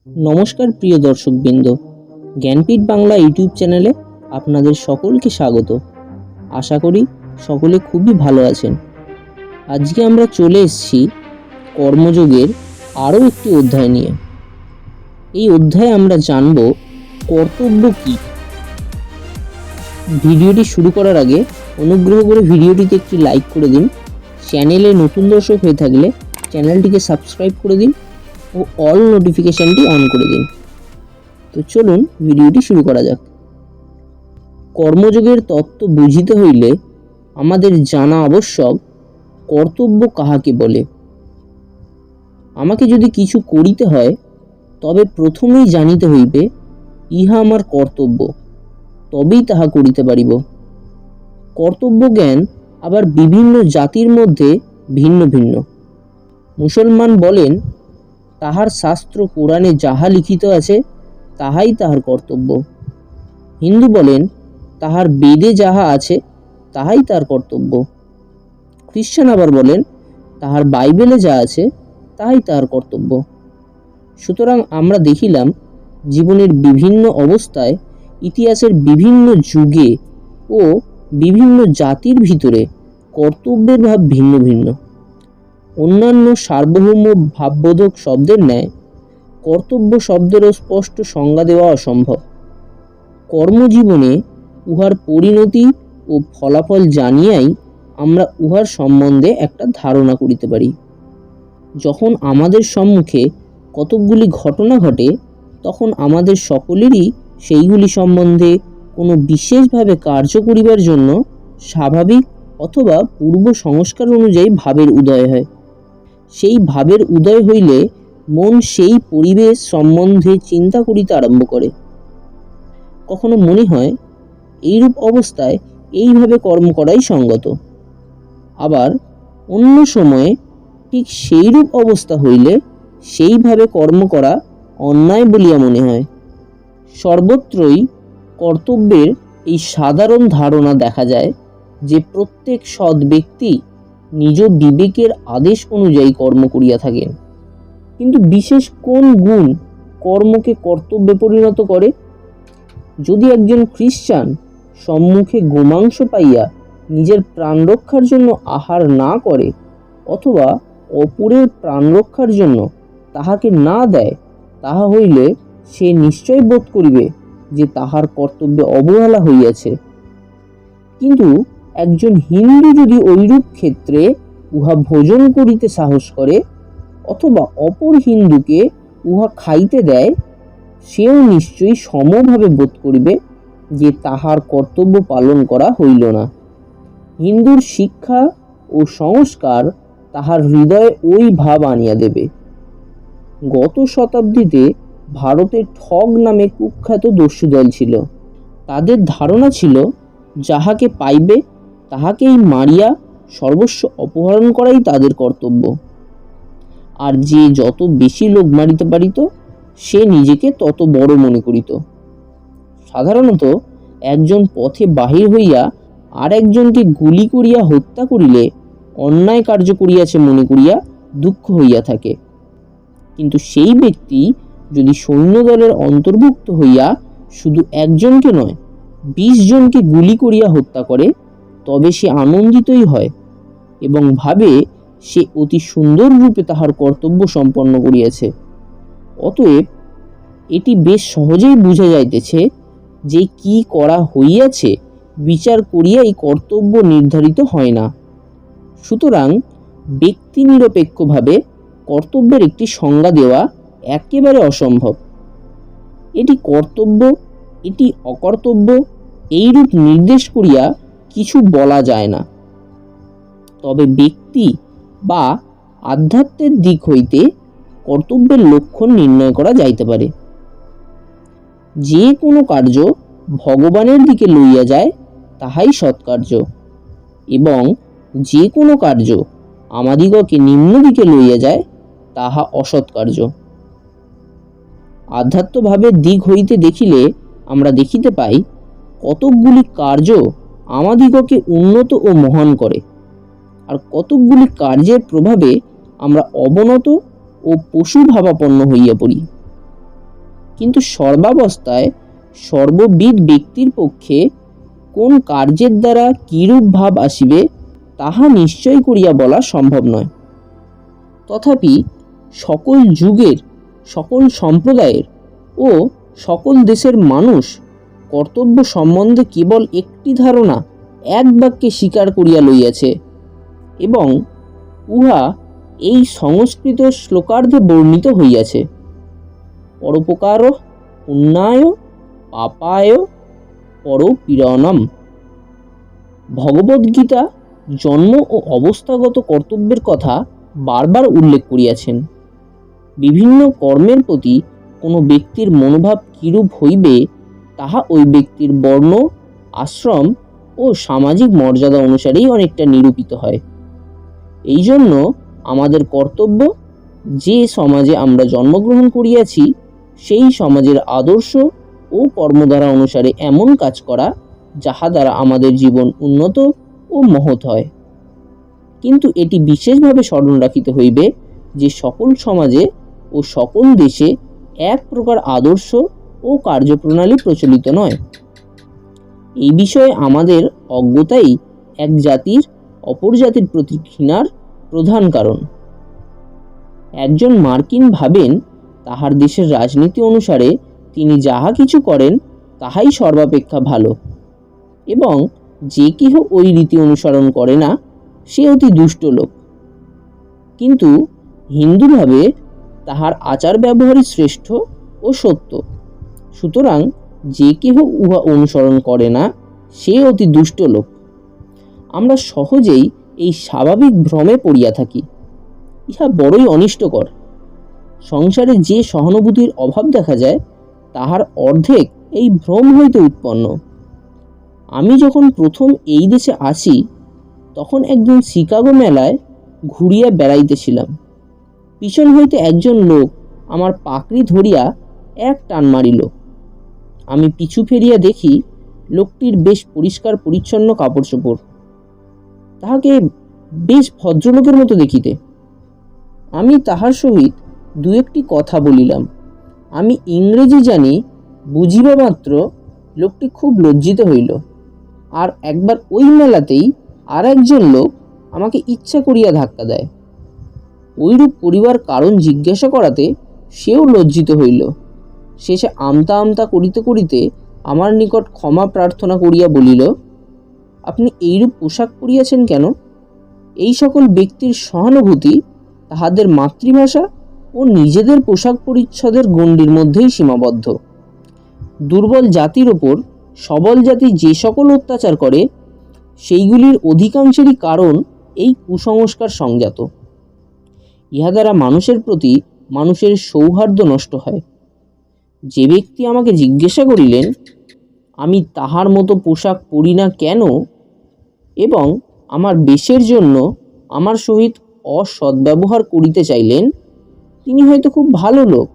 নমস্কার প্রিয় দর্শকবৃন্দ, জ্ঞানপীঠ বাংলা ইউটিউব চ্যানেলে আপনাদের সকলকে স্বাগত। আশা করি সকলে খুবই ভালো আছেন। আজকে আমরা চলে এসেছি কর্মযোগের আরও একটি অধ্যায় নিয়ে। এই অধ্যায়ে আমরা জানব কর্তব্য কী। ভিডিওটি শুরু করার আগে অনুগ্রহ করে ভিডিওটিতে একটি লাইক করে দিন। চ্যানেলে নতুন দর্শক হয়ে থাকলে চ্যানেলটিকে সাবস্ক্রাইব করে দিন ও অল নোটিফিকেশানটি অন করে দিন। তো চলুন ভিডিওটি শুরু করা যাক। কর্মযোগের তত্ত্ব বুঝিতে হইলে আমাদের জানা আবশ্যক কর্তব্য কাহাকে বলে। আমাকে যদি কিছু করিতে হয় তবে প্রথমেই জানিতে হইবে ইহা আমার কর্তব্য, তবেই তাহা করিতে পারিব। কর্তব্য জ্ঞান আবার বিভিন্ন জাতির মধ্যে ভিন্ন ভিন্ন। মুসলমান বলেন তাহার শাস্ত্র কোরআনে যাহা লিখিত আছে তাহাই তাহার কর্তব্য। হিন্দু বলেন তাহার বেদে যাহা আছে তাহাই তার কর্তব্য। খ্রিস্টান আবার বলেন তাহার বাইবেলে যা আছে তাহাই তাহার কর্তব্য। সুতরাং আমরা দেখিলাম জীবনের বিভিন্ন অবস্থায়, ইতিহাসের বিভিন্ন যুগে ও বিভিন্ন জাতির ভিতরে কর্তব্যের ভাব ভিন্ন ভিন্ন। অন্যান্য সার্বভৌম ভাববোধক শব্দের ন্যায় কর্তব্য শব্দেরও স্পষ্ট সংজ্ঞা দেওয়া অসম্ভব। কর্মজীবনে উহার পরিণতি ও ফলাফল জানিয়াই আমরা উহার সম্বন্ধে একটা ধারণা করিতে পারি। যখন আমাদের সম্মুখে কতকগুলি ঘটনা ঘটে তখন আমাদের সকলেরই সেইগুলি সম্বন্ধে কোনো বিশেষভাবে কার্য করিবার জন্য স্বাভাবিক অথবা পূর্ব সংস্কার অনুযায়ী ভাবের উদয় হয়। সেই ভাবের উদয় হইলে মন সেই পরিবেশ সম্বন্ধে চিন্তা করিতে আরম্ভ করে। কখনো মনে হয় এইরূপ অবস্থায় এইভাবে কর্ম করাই সঙ্গত, আবার অন্য সময়ে ঠিক সেইরূপ অবস্থা হইলে সেইভাবে কর্ম করা অন্যায় বলিয়া মনে হয়। সর্বত্রই কর্তব্যের এই সাধারণ ধারণা দেখা যায় যে প্রত্যেক সৎ ব্যক্তি নিজ বিবেকের আদেশ অনুযায়ী কর্ম করিয়া থাকেন। কিন্তু বিশেষ কোন গুণ কর্মকে কর্তব্যে পরিণত করে? যদি একজন খ্রিস্টান সম্মুখে গোমাংস পাইয়া নিজের প্রাণ রক্ষার জন্য আহার না করে অথবা অপরের প্রাণ রক্ষার জন্য তাহাকে না দেয়, তাহা হইলে সে নিশ্চয় বোধ করিবে যে তাহার কর্তব্যে অবহেলা হইয়াছে। কিন্তু একজন হিন্দু যদি ঐরূপ ক্ষেত্রে উহা ভোজন করিতে সাহস করে অথবা অপর হিন্দুকে উহা খাইতে দেয়, সেও নিশ্চয়ই সমভাবে বোধ করিবে যে তাহার কর্তব্য পালন করা হইল না। হিন্দুর শিক্ষা ও সংস্কার তাহার হৃদয়ে ওই ভাব আনিয়া দেবে। গত শতাব্দীতে ভারতে ঠগ নামে কুখ্যাত দস্যু দল ছিল। তাদের ধারণা ছিল যাহাকে পাইবে তাহাকেই মারিয়া সর্বস্ব অপহরণ করাই তাদের কর্তব্য, আর যে যত বেশি লোক মারিতে পারিত সে নিজেকে তত বড় মনে করিত। সাধারণত একজন পথে বাহির হইয়া আর একজনকে গুলি করিয়া হত্যা করিলে অন্যায় কার্য করিয়াছে মনে করিয়া দুঃখ হইয়া থাকে। কিন্তু সেই ব্যক্তি যদি সৈন্যদলের অন্তর্ভুক্ত হইয়া শুধু একজনকে নয় 20 জনকে গুলি করিয়া হত্যা করে তবে সে আনন্দিতই হয় এবং ভাবে সে অতি সুন্দর রূপে তাহার কর্তব্য সম্পন্ন করিয়াছে। অতএব এটি বেশ সহজেই বুঝা যাইতেছে যে কি করা হইয়াছে বিচার করিয়া এই কর্তব্য নির্ধারিত হয় না। সুতরাং ব্যক্তি নিরপেক্ষভাবে কর্তব্যের একটি সংজ্ঞা দেওয়া একেবারে অসম্ভব। এটি কর্তব্য, এটি অকর্তব্য এইরূপ নির্দেশ করিয়া কিছু বলা যায় না। তবে ব্যক্তি বা আধ্যাত্মের দিক হইতে কর্তব্যের লক্ষণ নির্ণয় করা যাইতে পারে। যে কোনো কার্য ভগবানের দিকে লইয়া যায় তাহাই সৎকার্য, এবং যে কোনো কার্য আমাদিগকে নিম্ন দিকে লইয়া যায় তাহা অসৎকার্য। আধ্যাত্মভাবের দিক হইতে দেখিলে আমরা দেখিতে পাই কতকগুলি কার্য আমাদিগকে উন্নত ও মহান করে, আর কতকগুলি কার্যের প্রভাবে আমরা অবনত ও পশু ভাবাপন্ন হইয়া পড়ি। কিন্তু সর্বাবস্থায় সর্ববিদ ব্যক্তির পক্ষে কোন কার্যের দ্বারা কিরূপ ভাব আসিবে তাহা নিশ্চয় করিয়া বলা সম্ভব নয়। তথাপি সকল যুগের, সকল সম্প্রদায়ের ও সকল দেশের মানুষ কর্তব্য সম্বন্ধে কেবল একটি ধারণা এক বাক্যে স্বীকার করিয়া লইয়াছে, এবং উহা এই সংস্কৃত শ্লোকার্ধে বর্ণিত হইয়াছে। পরোপকার পুণ্যায় পাপায় পরপীড়নম। ভগবদ্গীতা জন্ম ও অবস্থাগত কর্তব্যের কথা বারবার উল্লেখ করিয়াছেন। বিভিন্ন কর্মের প্রতি কোনো ব্যক্তির মনোভাব কিরূপ হইবে তাহা ওই ব্যক্তির বর্ণ, আশ্রম ও সামাজিক মর্যাদা অনুসারেই অনেকটা নিরূপিত হয়। এই জন্য আমাদের কর্তব্য যে সমাজে আমরা জন্মগ্রহণ করিয়াছি সেই সমাজের আদর্শ ও কর্মধারা অনুসারে এমন কাজ করা যাহা দ্বারা আমাদের জীবন উন্নত ও মহৎ হয়। কিন্তু এটি বিশেষভাবে স্মরণ রাখিতে হইবে যে সকল সমাজে ও সকল দেশে এক প্রকার আদর্শ ও কার্যপ্রণালী প্রচলিত নয়। এই বিষয়ে আমাদের অজ্ঞতাই এক জাতির অপর জাতির প্রতি ঘৃণার প্রধান কারণ। একজন মার্কিন ভাবেন তাহার দেশের রাজনীতি অনুসারে তিনি যাহা কিছু করেন তাহাই সর্বাপেক্ষা ভালো, এবং যে কেহ ওই রীতি অনুসরণ করে না সে অতি দুষ্ট লোক। কিন্তু হিন্দু ভাবে তাহার আচার ব্যবহারই শ্রেষ্ঠ ও সত্য, সুতরাং যে কেহ উহা অনুসরণ করে না সে অতি দুষ্ট লোক। আমরা সহজেই এই স্বাভাবিক ভ্রমে পড়িয়া থাকি, ইহা বড়ই অনিষ্টকর। সংসারে যে সহানুভূতির অভাব দেখা যায় তাহার অর্ধেক এই ভ্রম হইতে উৎপন্ন। আমি যখন প্রথম এই দেশে আসি তখন একদিন শিকাগো মেলায় ঘুরিয়া বেড়াইতেছিলাম। পিছন হইতে একজন লোক আমার পাকড়ি ধরিয়া এক টান মারিল। আমি পিছু ফেরিয়া দেখি লোকটির বেশ পরিষ্কার পরিচ্ছন্ন কাপড় চোপড়, তাহাকে বেশ ভদ্রলোকের মতো দেখিতে। আমি তাহার সহিত দু একটি কথা বলিলাম। আমি ইংরেজি জানি বুঝিবা মাত্র লোকটি খুব লজ্জিত হইল। আর একবার ওই মেলাতেই আর একজন লোক আমাকে ইচ্ছা করিয়া ধাক্কা দেয়। ওইরূপ করিবার কারণ জিজ্ঞাসা করাতে সেও লজ্জিত হইল। শেষে আমতা আমতা করিতে করিতে আমার নিকট ক্ষমা প্রার্থনা করিয়া বলিল, আপনি এইরূপ পোশাক পরিয়াছেন কেন? এই সকল ব্যক্তির সহানুভূতি তাহাদের মাতৃভাষা ও নিজেদের পোশাক পরিচ্ছদের গণ্ডির মধ্যেই সীমাবদ্ধ। দুর্বল জাতির ওপর সবল জাতি যে সকল অত্যাচার করে সেইগুলির অধিকাংশেরই কারণ এই কুসংস্কার সংজাত। ইহা দ্বারা মানুষের প্রতি মানুষের সৌহার্দ্য নষ্ট হয়। যে ব্যক্তি আমাকে জিজ্ঞাসা করিলেন আমি তাহার মতো পোশাক পরি না কেন, এবং আমার বেশের জন্য আমার সহিত অসদ্ব্যবহার করিতে চাইলেন, তিনি হয়তো খুব ভালো লোক,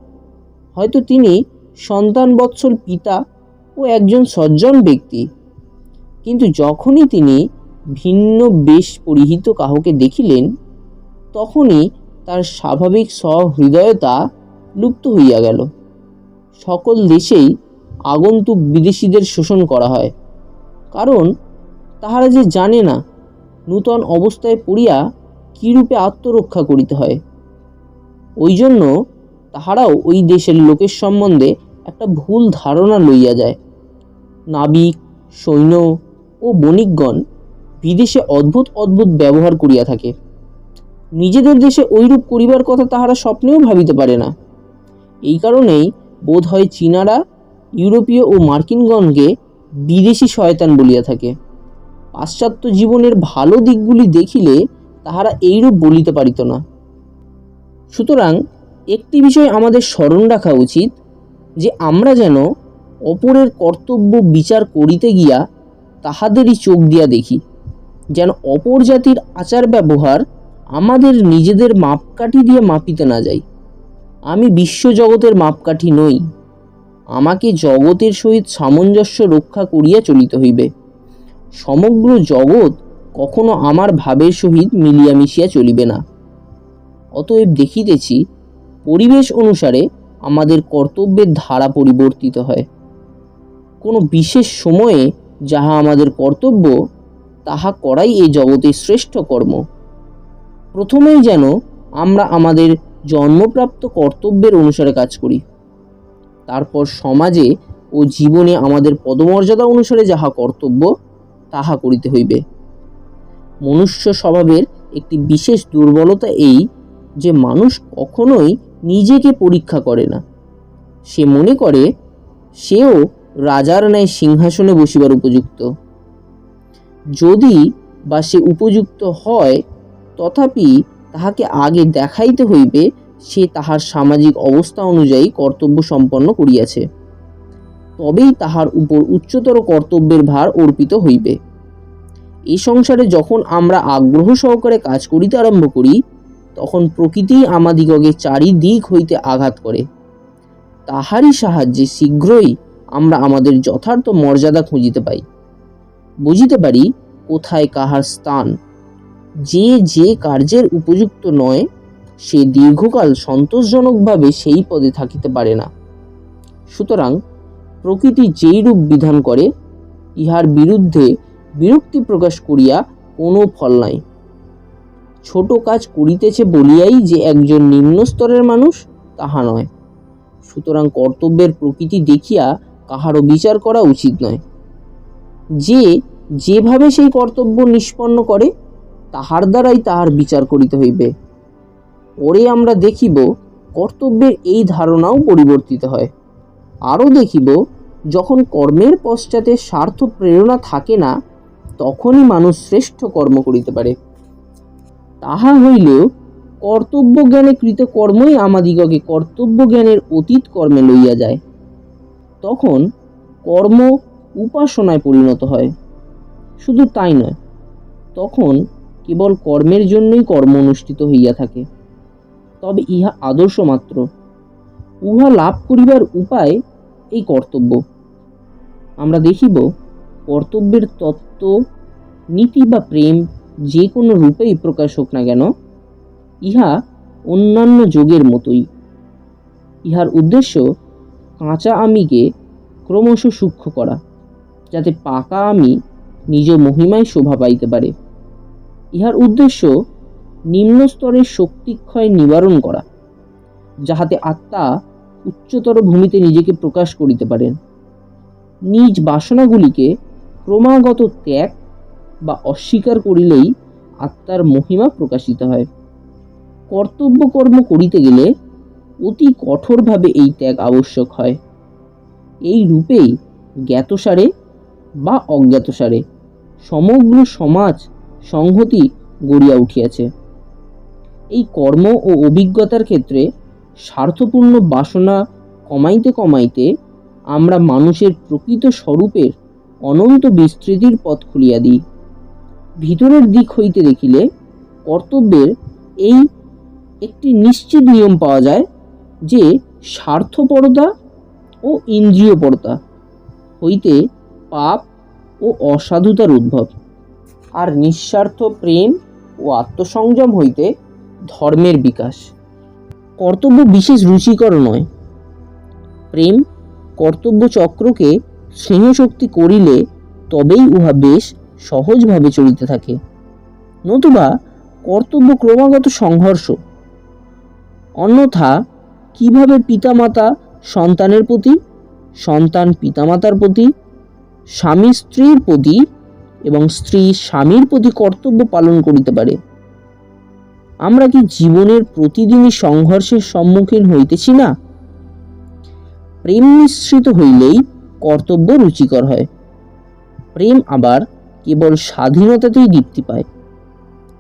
হয়তো তিনি সন্তানবৎসল পিতা ও একজন সজ্জন ব্যক্তি। কিন্তু যখনই তিনি ভিন্ন বেশ পরিহিত কাহকে দেখিলেন তখনই তার স্বাভাবিক সহৃদয়তা লুপ্ত হইয়া গেল। সকল দেশেই আগন্তুক বিদেশিদের শোষণ করা হয়, কারণ তাহারা যে জানে না নূতন অবস্থায় পড়িয়া কীরূপে আত্মরক্ষা করিতে হয়। ওই জন্য তাহারাও ওই দেশের লোকের সম্বন্ধে একটা ভুল ধারণা লইয়া যায়। নাবিক, সৈন্য ও বণিকগণ বিদেশে অদ্ভুত অদ্ভুত ব্যবহার করিয়া থাকে। নিজেদের দেশে ওইরূপ করিবার কথা তাহারা স্বপ্নেও ভাবিতে পারে না। এই কারণেই বোধ হয় চীনারা ইউরোপীয় ও মার্কিনগণকে বিদেশি শয়তান বলিয়া থাকে। পাশ্চাত্য জীবনের ভালো দিকগুলি দেখিলে তাহারা এইরূপ বলিতে পারিত না। সুতরাং একটি বিষয় আমাদের স্মরণ রাখা উচিত যে আমরা যেন অপরের কর্তব্য বিচার করিতে গিয়া তাহাদেরই চোখ দিয়া দেখি, যেন অপর জাতির আচার ব্যবহার আমাদের নিজেদের মাপকাঠি দিয়ে মাপিতে না যাই। আমি বিশ্বজগতের মাপকাঠি নই, আমাকে জগতের সহিত সামঞ্জস্য রক্ষা করিয়া চলিতে হইবে। সমগ্র জগৎ কখনো আমার ভাবের সহিত মিলিয়া মিশিয়া চলিবে না। অতএব দেখিতেছি পরিবেশ অনুসারে আমাদের কর্তব্যের ধারা পরিবর্তিত হয়। কোনো বিশেষ সময়ে যাহা আমাদের কর্তব্য, তাহা করাই এই জগতের শ্রেষ্ঠ কর্ম। প্রথমেই যেন আমরা আমাদের জন্মপ্রাপ্ত কর্তব্যের অনুসারে কাজ করি, তারপর সমাজে ও জীবনে আমাদের পদমর্যাদা অনুসারে যাহা কর্তব্য, তাহা করিতে হইবে। মনুষ্য স্বভাবের একটি বিশেষ দুর্বলতা এই যে মানুষ কখনোই নিজেকে পরীক্ষা করে না। সে মনে করে সেও রাজার ন্যায় সিংহাসনে বসিবার উপযুক্ত। যদি বা সে উপযুক্ত হয়, তথাপি তাহাকে আগে দেখাইতে হইবে সে তাহার সামাজিক অবস্থা অনুযায়ী কর্তব্য সম্পন্ন করিয়াছে, তবেই তাহার উপর উচ্চতর কর্তব্যের ভার অর্পিত হইবে। এই সংসারে যখন আমরা আগ্রহ সহকারে কাজ করিতে আরম্ভ করি, তখন প্রকৃতি আমাদিগকে চারিদিক হইতে আঘাত করে। তাহারই সাহায্যে শীঘ্রই আমরা আমাদের যথার্থ মর্যাদা খুঁজিতে পাই, বুঝিতে পারি কোথায় কাহার স্থান। যে যে কার্যের উপযুক্ত নয়, সে দীর্ঘকাল সন্তোষজনকভাবে সেই পদে থাকিতে পারে না। সুতরাং প্রকৃতি যেই রূপ বিধান করে, ইহার বিরুদ্ধে বিরক্তি প্রকাশ করিয়া কোনো ফল নাই। ছোট কাজ করিতেছে বলিয়াই যে একজন নিম্ন স্তরের মানুষ, তাহা নয়। সুতরাং কর্তব্যের প্রকৃতি দেখিয়া কাহারও বিচার করা উচিত নয়। যে যেভাবে সেই কর্তব্য নিষ্পন্ন করে, তাহার দ্বারাই তাহার বিচার করিতে হইবে। পরে আমরা দেখিব কর্তব্যের এই ধারণাও পরিবর্তিত হয়। আরও দেখিব যখন কর্মের পশ্চাতে স্বার্থ প্রেরণা থাকে না, তখনই মানুষ শ্রেষ্ঠ কর্ম করিতে পারে। তাহা হইলেও কর্তব্য জ্ঞানে কৃত কর্মই আমাদিগকে কর্তব্য জ্ঞানের অতীত কর্মে লইয়া যায়। তখন কর্ম উপাসনায় পরিণত হয়। শুধু তাই নয়, তখন কেবল কর্মের জন্যই কর্ম অনুষ্ঠিত হইয়া থাকে। তবে ইহা আদর্শ মাত্র। উহা লাভ করিবার উপায় এই কর্তব্য। আমরা দেখিব কর্তব্যের তত্ত্ব, নীতি বা প্রেম যে কোনো রূপেই প্রকাশ হোক না কেন, ইহা অন্যান্য যোগের মতোই। ইহার উদ্দেশ্য কাঁচা আমিকে ক্রমশ সূক্ষ্ম করা, যাতে পাকা আমি নিজ মহিমায় শোভা পাইতে পারে। ইহার উদ্দেশ্য নিম্ন স্তরের শক্তিক্ষয় নিবারণ করা, যাহাতে আত্মা উচ্চতর ভূমিতে নিজেকে প্রকাশ করিতে পারেন। নিজ বাসনাগুলিকে ক্রমাগত ত্যাগ বা অস্বীকার করিলেই আত্মার মহিমা প্রকাশিত হয়। কর্তব্য কর্ম করিতে গেলে অতি কঠোরভাবে এই ত্যাগ আবশ্যক হয়। এই রূপেই জ্ঞাতসারে বা অজ্ঞাতসারে সমগ্র সমাজ সংহতি গড়িয়া উঠিয়াছে। এই কর্ম ও অভিজ্ঞতার ক্ষেত্রে স্বার্থপূর্ণ বাসনা কমাইতে কমাইতে আমরা মানুষের প্রকৃত স্বরূপের অনন্ত বিস্তৃতির পথ খুলিয়া দিই। ভিতরের দিক হইতে দেখিলে কর্তব্যের এই একটি নিশ্চিত নিয়ম পাওয়া যায় যে স্বার্থপরতা ও ইন্দ্রিয়পরতা হইতে পাপ ও অসাধুতার উদ্ভব, আর নিঃস্বার্থ প্রেম ও আত্মসংযম হইতে ধর্মের বিকাশ। কর্তব্য বিশেষ রুচিকর নয়। প্রেম কর্তব্য চক্রকে স্নেহশক্তি করিলে তবেই উহা বেশ সহজভাবে চলিতে থাকে, নতুবা কর্তব্য ক্রমাগত সংঘর্ষ। অন্যথা কিভাবে পিতামাতা সন্তানের প্রতি, সন্তান পিতামাতার প্রতি, স্বামী স্ত্রীর প্রতি এবং স্ত্রী স্বামীর প্রতি কর্তব্য পালন করিতে পারে? আমরা কি জীবনের প্রতিদিনই সংঘর্ষের সম্মুখীন হইতেছি না? প্রেম মিশ্রিত হইলেই কর্তব্য রুচিকর হয়। প্রেম আবার কেবল স্বাধীনতাতেই দীপ্তি পায়।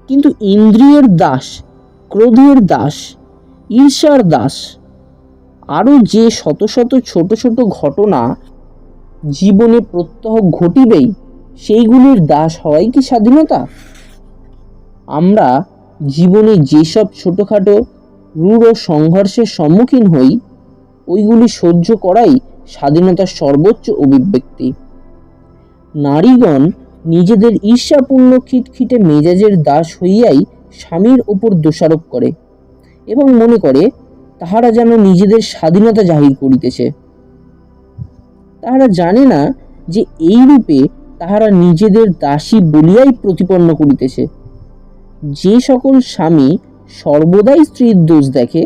কিন্তু ইন্দ্রিয়ের দাস, ক্রোধের দাস, ঈর্ষার দাস, আরও যে শত শত ছোট ছোট ঘটনা জীবনে প্রত্যহ ঘটিবেই, সেইগুলির দাস হওয়াই কি স্বাধীনতা? আমরা জীবনে যেসব ছোটোখাটো রূঢ় সংঘর্ষের সম্মুখীন হই, ওইগুলি সহ্য করাই স্বাধীনতার সর্বোচ্চ অভিব্যক্তি। নারীগণ নিজেদের ঈর্ষাপূর্ণ খিটখিটে মেজাজের দাস হইয়াই স্বামীর ওপর দোষারোপ করে এবং মনে করে তাহারা যেন নিজেদের স্বাধীনতা জাহির করিতেছে। তাহারা জানে না যে এই রূপে তাহারা নিজেদের দাসী বলিয়াই প্রতিপন্ন করিতেছে। যে সকল স্বামী সর্বদাই স্ত্রীর দোষ দেখে,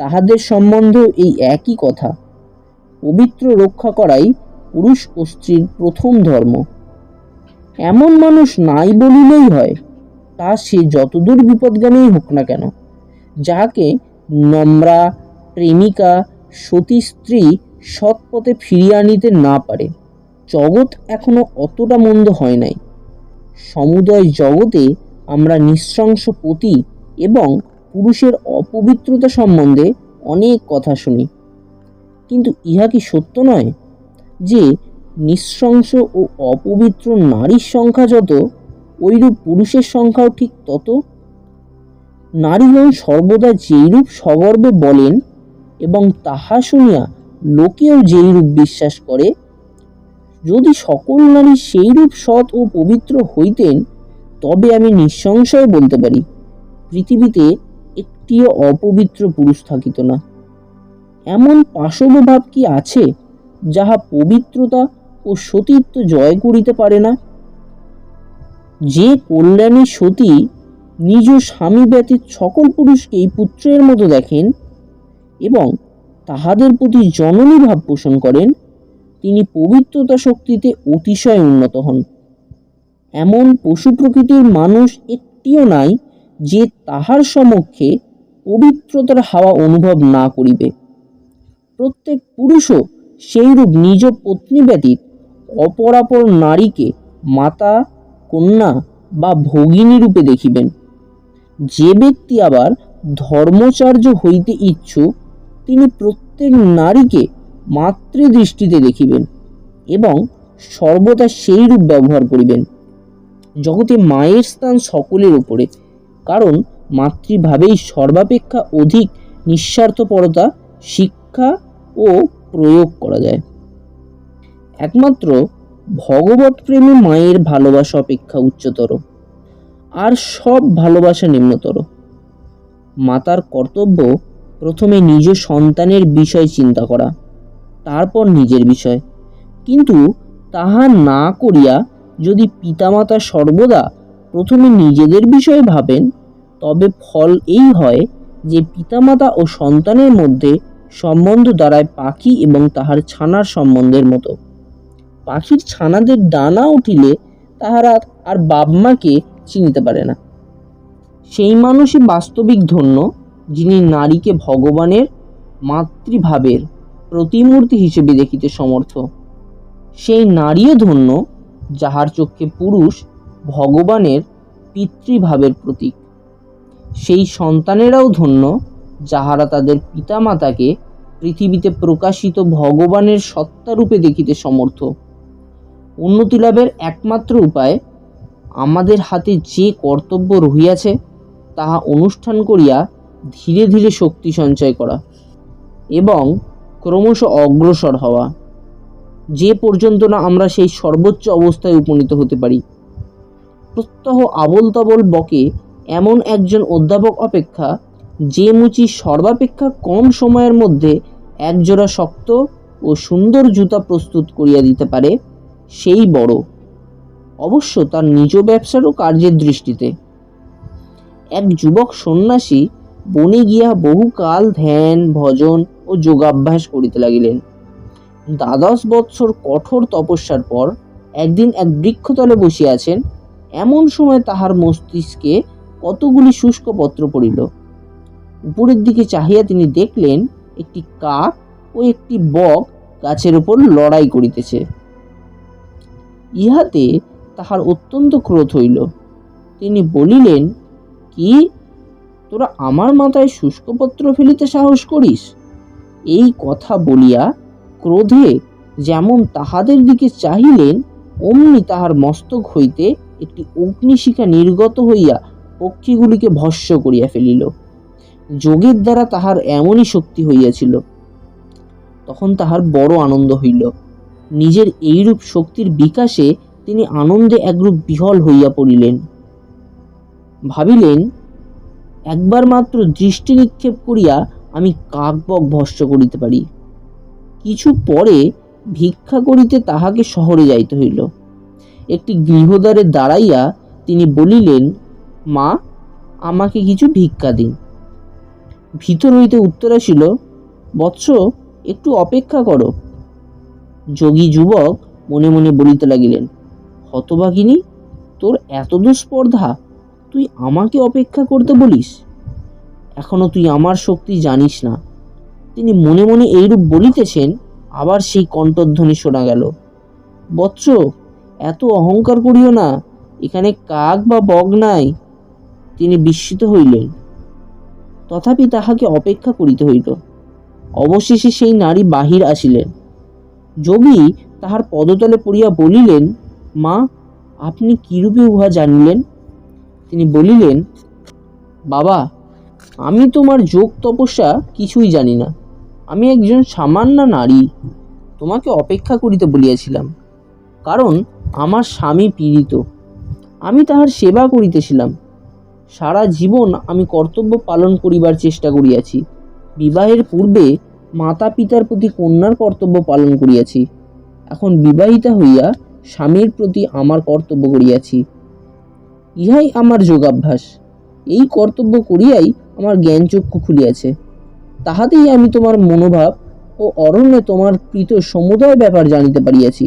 তাহাদের সম্বন্ধেও এই একই কথা। পবিত্র রক্ষা করাই পুরুষ ও স্ত্রীর প্রথম ধর্ম। এমন মানুষ নাই বলিলেই হয়, তা সে যতদূর বিপদগামী হোক না কেন, যাহাকে নম্রা, প্রেমিকা, সতী স্ত্রী সৎ পথে ফিরিয়ে আনিতে না পারে। জগৎ এখনো অতটা মন্দ হয় নাই। সমুদয় জগতে আমরা নৃশংস পতি এবং পুরুষের অপবিত্রতা সম্বন্ধে অনেক কথা শুনি, কিন্তু ইহা কি সত্য নয় যে নৃশংস ও অপবিত্র নারীর সংখ্যা যত, ওইরূপ পুরুষের সংখ্যাও ঠিক তত? নারীগণ সর্বদা যেইরূপ সগর্বে বলেন এবং তাহা শুনিয়া লোকেও যেইরূপ বিশ্বাস করে, যদি সকল নারী সেইরূপ সৎ ও পবিত্র হইতেন, তবে আমি নিঃসংশয়ে বলতে পারি পৃথিবীতে একটিও অপবিত্র পুরুষ থাকিত না। এমন পাশব ভাব কি আছে যাহা পবিত্রতা ও সতীত্ব জয় করিতে পারে না? যে কল্যাণী সতী নিজ স্বামী ব্যতীত সকল পুরুষকেই পুত্রের মতো দেখেন এবং তাহাদের প্রতি জননী ভাব পোষণ করেন, তিনি পবিত্রতা শক্তিতে অতিশয় উন্নত হন। এমন পশু প্রকৃতির মানুষ একটিও নাই যে তাহার সমক্ষে পবিত্রতার হাওয়া অনুভব না করিবে। প্রত্যেক পুরুষও সেইরূপ নিজ পত্নী ব্যতীত অপরাপর নারীকে মাতা, কন্যা বা ভগিনী রূপে দেখিবেন। যে ব্যক্তি আবার ধর্মচার্য হইতে ইচ্ছুক, তিনি প্রত্যেক নারীকে মাতৃদৃষ্টিতে দেখিবেন এবং সর্বদা সেই রূপ ব্যবহার করিবেন। জগতে মায়ের স্থান সকলের উপরে, কারণ মাতৃভাবেই সর্বাপেক্ষা অধিক নিঃস্বার্থপরতা শিক্ষা ও প্রয়োগ করা যায়। একমাত্র ভগবত প্রেমে মায়ের ভালোবাসা অপেক্ষা উচ্চতর, আর সব ভালোবাসা নিম্নতর। মাতার কর্তব্য প্রথমে নিজ সন্তানের বিষয় চিন্তা করা, তারপর নিজের বিষয়। কিন্তু তাহা না করিয়া যদি পিতামাতা সর্বদা প্রথমে নিজেদের বিষয়ে ভাবেন, তবে ফল এই হয় যে পিতামাতা ও সন্তানের মধ্যে সম্বন্ধ দাঁড়ায় পাখি এবং তাহার ছানার সম্বন্ধের মতো। পাখির ছানাদের ডানা উঠিলে তাহারা আর বাপ মাকে চিনিতে পারে না। সেই মানুষই বাস্তবিক ধন্য, যিনি নারীকে ভগবানের মাতৃভাবের প্রতিমূর্তি হিসেবে দেখিতে সমর্থ। সেই নারীও ধন্য, যাহার চক্ষে পুরুষ ভগবানের পিতৃভাবের প্রতীক। সেই সন্তানেরাও ধন্য, যাহারা তাদের পিতামাতাকে পৃথিবীতে প্রকাশিত ভগবানের সত্তারূপে দেখিতে সমর্থ। উন্নতি লাভের একমাত্র উপায় আমাদের হাতে যে কর্তব্য রহিয়াছে তাহা অনুষ্ঠান করিয়া ধীরে ধীরে শক্তি সঞ্চয় করা এবং ক্রমশ অগ্রসর হওয়া, যে পর্যন্ত না আমরা সেই সর্বোচ্চ অবস্থায় উপনীত হতে পারি। প্রত্যহ আবল তাবল বকে এমন একজন অধ্যাপক অপেক্ষা যে মুচি সর্বাপেক্ষা কম সময়ের মধ্যে একজোড়া শক্ত ও সুন্দর জুতা প্রস্তুত করিয়া দিতে পারে, সেই বড়, অবশ্য তার নিজ ব্যবসার ও কার্যের দৃষ্টিতে। এক যুবক সন্ন্যাসী বনে গিয়া বহুকাল ধ্যান, ভজন ও যোগাভ্যাস করিতে লাগিলেন। 12 বৎসর কঠোর তপস্যার পর একদিন এক বৃক্ষতলে বসিয়া আছেন, এমন সময় তাহার মস্তিষ্কে কতগুলি শুষ্ক পত্র পড়িল। উপরের দিকে চাহিয়া তিনি দেখলেন একটি কাক ও একটি বক গাছের উপর লড়াই করিতেছে। ইহাতে তাহার অত্যন্ত ক্রোধ হইল। তিনি বলিলেন, কি, তোরা আমার মাথায় শুষ্কপত্র ফেলিতে সাহস করিস? এই কথা বলিয়া ক্রোধে যেমন তাহাদের দিকে চাহিলেন, অমনি তাহার মস্তক হইতে একটি অগ্নিশিখা নির্গত হইয়া পক্ষীগুলিকে ভস্ম করিয়া ফেলিল। যোগের দ্বারা তাহার এমনই শক্তি হইয়াছিল। তখন তাহার বড় আনন্দ হইল। নিজের এইরূপ শক্তির বিকাশে তিনি আনন্দে একরূপ বিহল হইয়া পড়িলেন। ভাবিলেন, একবার মাত্র দৃষ্টি নিক্ষেপ করিয়া আমি কাকবক ভস্য করিতে পারি। কিছু পরে ভিক্ষা করিতে তাহাকে শহরে যাইতে হইল। একটি গৃহদ্বারে দাঁড়াইয়া তিনি বলিলেন, মা, আমাকে কিছু ভিক্ষা দিন। ভিতর হইতে উত্তর আসিল, বৎস, একটু অপেক্ষা করো। যোগী যুবক মনে মনে বলিতে লাগিলেন, হতভাগিনী, তোর এত দুস্পর্ধা, তুই আমাকে অপেক্ষা করতে বলিস? এখনো তুই আমার শক্তি জানিস না। তিনি মনে মনে এইরূপ বলিতেছেন, আবার সেই কণ্ঠধ্বনি শোনা গেল, বৎস, এত অহংকার করিও না, এখানে কাক বা বক নাই। তিনি বিস্মিত হইলেন, তথাপি তাহাকে অপেক্ষা করিতে হইল। অবশেষে সেই নারী বাহির আসিলেন। যোগী তাহার পদতলে পড়িয়া বলিলেন, মা, আপনি কিরূপে উহা জানিলেন? তিনি বলিলেন, বাবা, আমি তোমার যোগ তপস্যা কিছুই জানি না। আমি একজন সামান্য নারী। তোমাকে অপেক্ষা করিতে বলিয়াছিলাম, কারণ আমার স্বামী পীড়িত। আমি তাহার সেবা করিতেছিলাম। সারা জীবন আমি কর্তব্য পালন করিবার চেষ্টা করিয়াছি। বিবাহের পূর্বে মাতা পিতার প্রতি কন্যার কর্তব্য পালন করিয়াছি। এখন বিবাহিতা হইয়া স্বামীর প্রতি আমার কর্তব্য করিয়াছি। ইহাই আমার যোগাভ্যাস। এই কর্তব্য করিয়াই আমার জ্ঞানচক্ষু খুলিয়াছে। তাহাতেই আমি তোমার মনোভাব ও অরণ্যে তোমার কৃত সমুদয় ব্যাপার জানিতে পারিয়াছি।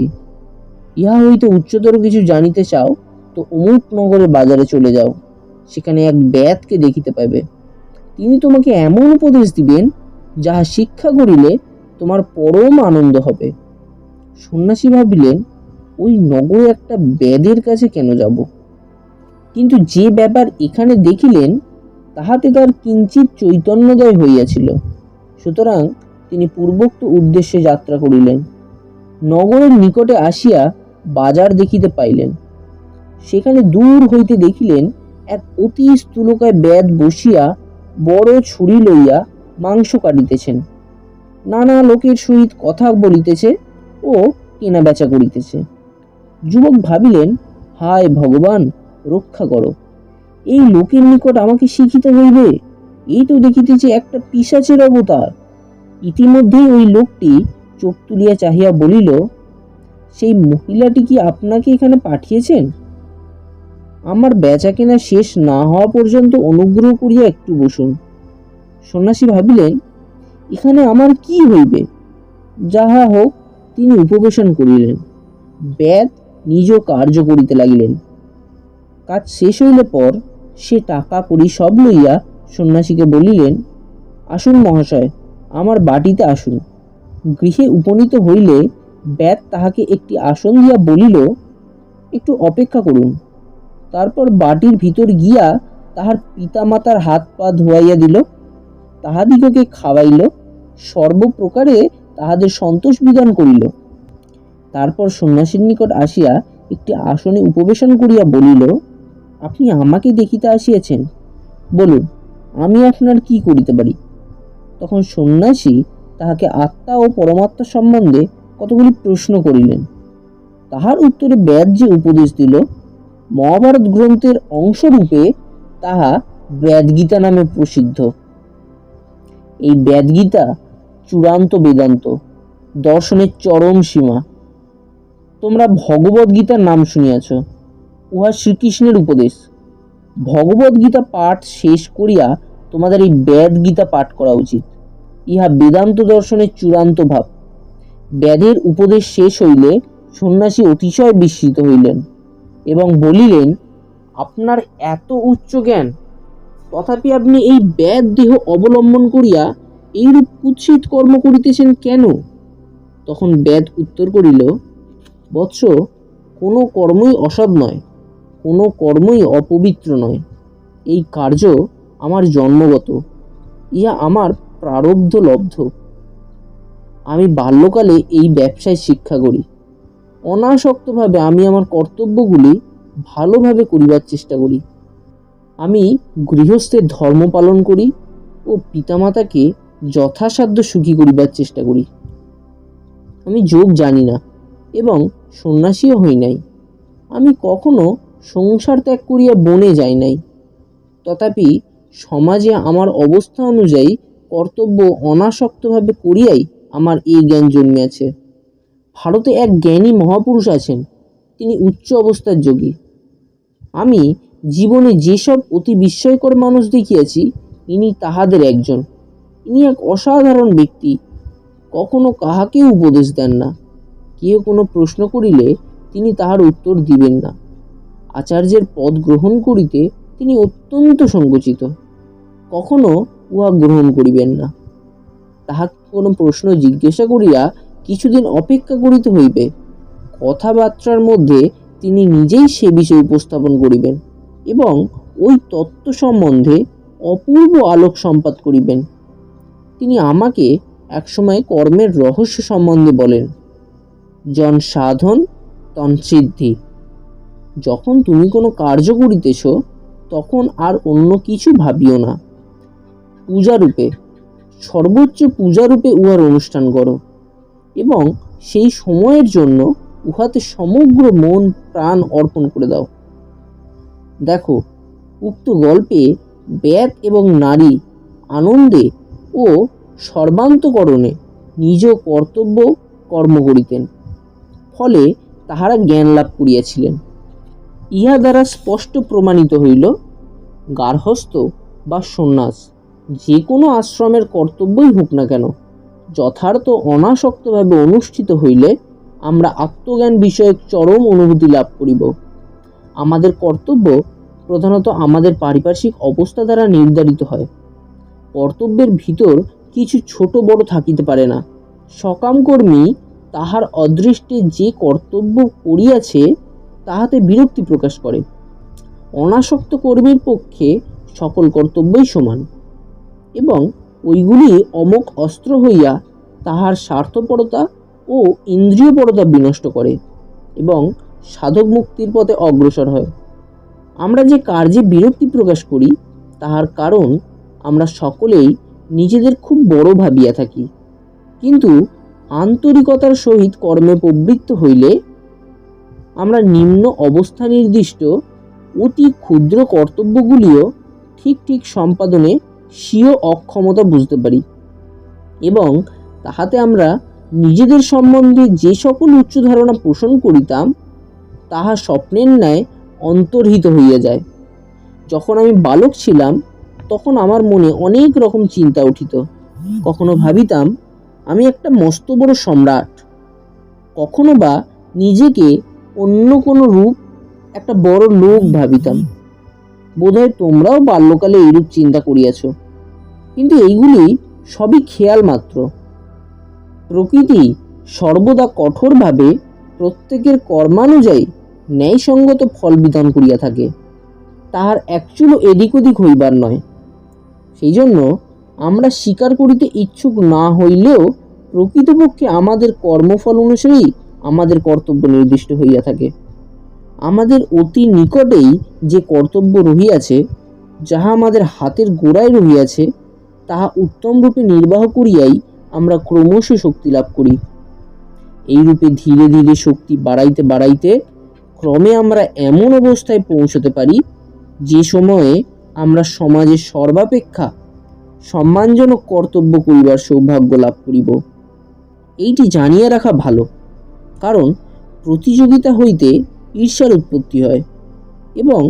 ইহা হইতে উচ্চতর কিছু জানিতে চাও তো অমুক নগরের বাজারে চলে যাও। সেখানে এক ব্যাধকে দেখিতে পাইবে। তিনি তোমাকে এমন উপদেশ দিবেন, যাহা শিক্ষা করিলে তোমার পরম আনন্দ হবে। সন্ন্যাসী ভাবিলেন, ওই নগরে একটা ব্যাধের কাছে কেন যাব? কিন্তু যে ব্যাপার এখানে দেখিলেন, তাহাতে তার কিঞ্চিৎ চৈতন্যোদয় হইয়াছিল। সুতরাং তিনি পূর্বোক্ত উদ্দেশ্যে যাত্রা করিলেন। নগরের নিকটে আসিয়া বাজার দেখিতে পাইলেন। সেখানে দূর হইতে দেখিলেন এক অতি স্থূলকায় ব্যাধ বসিয়া বড় ছুরি লইয়া মাংস কাটিতেছেন। নানা লোকের সহিত কথা বলিতেছে ও কেনা বেচা করিতেছে। যুবক ভাবিলেন, হায় ভগবান, রক্ষা করো, এই লোকের নিকট আমাকে শিখিতে হইবে। এই তো দেখিতেছি একটা পিশাচের অবতার। ইতিমধ্যেই ওই লোকটি চোখ তুলিয়া চাহিয়া বলিল, সেই মহিলাটি কি আপনাকে এখানে পাঠিয়েছেন? আমার বেচা কেনা শেষ না হওয়া পর্যন্ত অনুগ্রহ করিয়া একটু বসুন। সন্ন্যাসী ভাবিলেন, এখানে আমার কি হইবে? যাহা হোক, তিনি উপবেশন করিলেন। ব্যাধ নিজ কার্য করিতে লাগিলেন। কাজ শেষ হইলে পর সে টাকা কড়ি সব লইয়া সন্ন্যাসীকে বলিলেন, আসুন মহাশয়, আমার বাটিতে আসুন। গৃহে উপনীত হইলে ব্যাধ তাহাকে একটি আসন দিয়া বলিল, একটু অপেক্ষা করুন। তারপর বাটির ভিতর গিয়া তাহার পিতামাতার হাত পা ধোয়াইয়া দিল, তাহাদিগকে খাওয়াইল, সর্বপ্রকারে তাহাদের সন্তোষ বিধান করিল। তারপর সন্ন্যাসীর নিকট আসিয়া একটি আসনে উপবেশন করিয়া বলিল, আপনি আমাকে দেখিতে আসিয়াছেন, বলুন, আমি আপনার কি করিতে পারি? তখন সন্ন্যাসী তাহাকে আত্মা ও পরমাত্মা সম্বন্ধে কতগুলি প্রশ্ন করিলেন। তাহার উত্তরে ব্যাধ যে উপদেশ দিল, মহাভারত গ্রন্থের অংশরূপে তাহা বেদগীতা নামে প্রসিদ্ধ। এই বেদগীতা চূড়ান্ত বেদান্ত, দর্শনের চরম সীমা। তোমরা ভগবদ গীতার নাম শুনিয়াছ, উহা শ্রীকৃষ্ণের উপদেশ। ভগবদ গীতা পাঠ শেষ করিয়া তোমাদের এই বেদ গীতা পাঠ করা উচিত। ইহা বেদান্ত দর্শনের চূড়ান্ত ভাব। বেদের উপদেশ শেষ হইলে সন্ন্যাসী অতিশয় বিস্মিত হইলেন এবং বলিলেন, আপনার এত উচ্চ জ্ঞান, তথাপি আপনি এই বেদ দেহ অবলম্বন করিয়া এইরূপ কুৎসিত কর্ম করিতেছেন কেন? তখন বেদ উত্তর করিল, বৎস, কোনো কর্মই অসৎ নয়, কোনো কর্মই অপবিত্র নয়। এই কার্য আমার জন্মগত, ইহা আমার প্রারব্ধ লব্ধ। আমি বাল্যকালে এই ব্যবসায় শিক্ষা করি। অনাসক্তভাবে আমি আমার কর্তব্যগুলি ভালোভাবে করিবার চেষ্টা করি। আমি গৃহস্থের ধর্ম পালন করি ও পিতামাতাকে যথাসাধ্য সুখী করিবার চেষ্টা করি। আমি যোগ জানি না এবং সন্ন্যাসীও হই নাই। আমি কখনো সংসার ত্যাগ করিয়া বনে যাই নাই। তথাপি সমাজে আমার অবস্থা অনুযায়ী কর্তব্য অনাসক্তভাবে করিয়াই আমার এই জ্ঞান জন্মিয়াছে। ভারতে এক জ্ঞানী মহাপুরুষ আছেন, তিনি উচ্চ অবস্থার যোগী। আমি জীবনে যেসব অতি বিস্ময়কর মানুষ দেখিয়াছি, ইনি তাহাদের একজন। ইনি এক অসাধারণ ব্যক্তি, কখনো কাহাকেও উপদেশ দেন না। কেউ কোনো প্রশ্ন করিলে তিনি তাহার উত্তর দিবেন না। আচার্যের পদ গ্রহণ করিতে তিনি অত্যন্ত সংকুচিত, কখনো উহা গ্রহণ করিবেন না। তাহাকে কোনো প্রশ্ন জিজ্ঞাসা করিয়া কিছুদিন অপেক্ষা করিতে হইবে। কথাবার্তার মধ্যে তিনি নিজেই সে বিষয় উপস্থাপন করিবেন এবং ওই তত্ত্ব সম্বন্ধে অপূর্ব আলোক সম্পাদ করিবেন। তিনি আমাকে একসময় কর্মের রহস্য সম্বন্ধে বলেন, জন সাধন তন সিদ্ধি। যখন তুমি কোনো কার্য করিতেছ, তখন আর অন্য কিছু ভাবিও না। পূজারূপে, সর্বোচ্চ পূজারূপে উহার অনুষ্ঠান করো এবং সেই সময়ের জন্য উহাতে সমগ্র মন প্রাণ অর্পণ করে দাও। দেখো, উক্ত গল্পে ব্যাত এবং নারী আনন্দে ও সর্বান্তকরণে নিজ কর্তব্য কর্ম করিতেন, ফলে তাহারা জ্ঞান লাভ করিয়াছিলেন। ইহা দ্বারা স্পষ্ট প্রমাণিত হইল, গার্হস্থ্য বা সন্ন্যাস যে কোনো আশ্রমের কর্তব্যই হোক না কেন, যথার্থ অনাসক্তভাবে অনুষ্ঠিত হইলে আমরা আত্মজ্ঞান বিষয়ক চরম অনুভূতি লাভ করিব। আমাদের কর্তব্য প্রধানত আমাদের পারিপার্শ্বিক অবস্থা দ্বারা নির্ধারিত হয়। কর্তব্যের ভিতর কিছু ছোট বড় থাকিতে পারে না। সকামকর্মী তাহার অদৃষ্টে যে কর্তব্য করিয়াছে তাহাতে বিরক্তি প্রকাশ করে। অনাসক্ত কর্মীর পক্ষে সকল কর্তব্যই সমান এবং ওইগুলি অমোঘ অস্ত্র হইয়া তাহার স্বার্থপরতা ও ইন্দ্রিয়পরতা বিনষ্ট করে এবং সাধক মুক্তির পথে অগ্রসর হয়। আমরা যে কার্যে বিরক্তি প্রকাশ করি, তাহার কারণ আমরা সকলেই নিজেদের খুব বড় ভাবিয়া থাকি, কিন্তু আন্তরিকতার সহিত কর্মে প্রবৃত্ত হইলে আমরা নিম্ন অবস্থা নির্দিষ্ট অতি ক্ষুদ্র কর্তব্যগুলিও ঠিক ঠিক সম্পাদনে স্বীয় অক্ষমতা বুঝতে পারি এবং তাহাতে আমরা নিজেদের সম্বন্ধে যে সকল উচ্চ ধারণা পোষণ করিতাম, তাহা স্বপ্নের ন্যায় অন্তর্হিত হইয়া যায়। যখন আমি বালক ছিলাম, তখন আমার মনে অনেক রকম চিন্তা উঠিত। কখনো ভাবিতাম আমি একটা মস্ত বড় সম্রাট, কখনো বা নিজেকে অন্য কোনো রূপ একটা বড় লোক ভাবিতাম। বোধহয় তোমরাও বাল্যকালে এইরূপ চিন্তা করিয়াছ, কিন্তু এইগুলি সবই খেয়াল মাত্র। প্রকৃতি সর্বদা কঠোরভাবে প্রত্যেকের কর্মানুযায়ী ন্যায়সঙ্গত ফল বিধান করিয়া থাকে, তাহার একচুলও এদিক ওদিক হইবার নয়। সেই জন্য আমরা স্বীকার করিতে ইচ্ছুক না হইলেও প্রকৃতপক্ষে আমাদের কর্মফল অনুসারেই আমাদের কর্তব্য নির্দিষ্ট হইয়া থাকে। আমাদের অতি নিকটেই যে কর্তব্য রহিয়াছে, যাহা আমাদের হাতের গোড়ায় রহিয়াছে, তাহা উত্তম রূপে নির্বাহ করিয়াই আমরা ক্রমশ শক্তি লাভ করি। এই রূপে ধীরে ধীরে শক্তি বাড়াইতে বাড়াইতে ক্রমে আমরা এমন অবস্থায় পৌঁছতে পারি, যে সময়ে আমরা সমাজের সর্বাপেক্ষা সম্মানজনক কর্তব্য করিবার সৌভাগ্য লাভ করিব। এইটি জানিয়া রাখা ভালো, কারণ প্রতিযোগিতা হইতে ঈর্ষার উৎপত্তি হয় এবং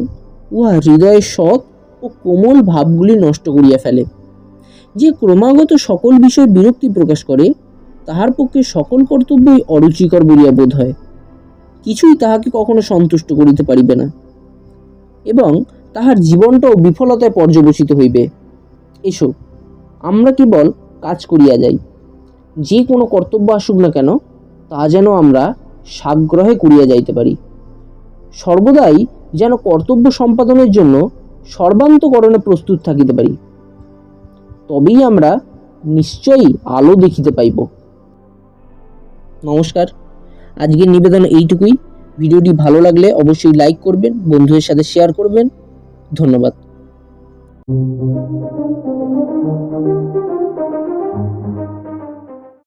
উহা হৃদয়ের সৎ ও কোমল ভাবগুলি নষ্ট করিয়া ফেলে। যে ক্রমাগত সকল বিষয়ে বিরক্তি প্রকাশ করে, তাহার পক্ষে সকল কর্তব্যই অরুচিকর বলিয়া বোধ হয়। কিছুই তাহাকে কখনো সন্তুষ্ট করিতে পারিবে না এবং তাহার জীবনটাও বিফলতায় পর্যবসিত হইবে। এসো, আমরা কেবল কাজ করিয়া যাই। যে কোনো কর্তব্য আসুক না কেন, তা যেন আমরা সাগ্রহে করিয়া যাইতে পারি। সর্বদাই যেন কর্তব্য সম্পাদনের জন্য সর্বান্তকরণে প্রস্তুত থাকিতে পারি, তবেই আমরা নিশ্চয়ই আলো দেখিতে পাইব। নমস্কার, আজকের নিবেদন এইটুকুই। ভিডিওটি ভালো লাগলে অবশ্যই লাইক করবেন, বন্ধুদের সাথে শেয়ার করবেন। ধন্যবাদ।